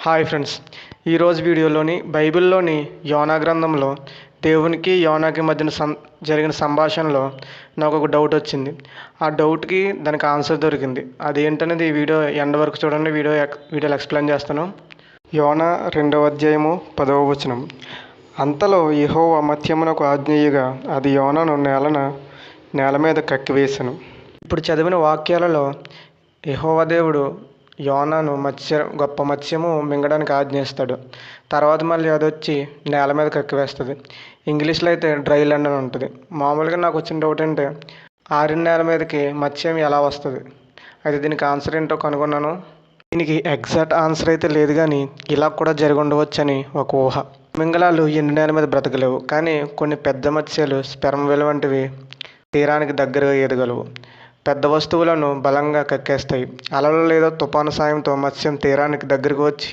Hi friends, ఈరోజు వీడియోలోని బైబిల్లోని యోనా గ్రంథంలో దేవునికి యోనాకి మధ్యన జరిగిన సంభాషణలో నాకు ఒక డౌట్ వచ్చింది. ఆ డౌట్కి దానికి ఆన్సర్ దొరికింది. అదేంటనేది ఈ వీడియో ఎండ్ వరకు చూడండి. వీడియోలో ఎక్స్ప్లెయిన్ చేస్తాను. యోనా 2వ అధ్యాయము 10వ వచనం. అంతలో యెహోవా మత్స్యమునకు ఆజ్ఞేయగా అది యోనాను నేల మీద కక్కివేసెను. ఇప్పుడు చదివిన వాక్యాలలో యెహోవా దేవుడు యోనాను గొప్ప మత్స్యము మింగడానికి ఆజ్ఞేస్తాడు. తర్వాత మళ్ళీ అది వచ్చి నేల మీద కక్కివేస్తుంది. ఇంగ్లీష్లో అయితే డ్రై ల్యాండ్ అని ఉంటుంది. మామూలుగా నాకు వచ్చిన డౌట్ అంటే ఆరిన నేల మీదకి మత్స్యం ఎలా వస్తుంది? అయితే దీనికి ఆన్సర్ ఏంటో కనుగొన్నాను. దీనికి ఎగ్జాక్ట్ ఆన్సర్ అయితే లేదు, కానీ ఇలా కూడా జరిగి ఉండవచ్చని ఒక ఊహ. మింగళాలు ఎండు నేల మీద బ్రతకలేవు, కానీ కొన్ని పెద్ద మత్స్యాలు స్పెర్మ్ వేల్ వంటివి తీరానికి దగ్గరగా ఎదగలవు. పెద్ద వస్తువులను బలంగా కక్కేస్తాయి. అలలు లేదా తుఫాను సాయంతో మత్స్యం తీరానికి దగ్గరకు వచ్చి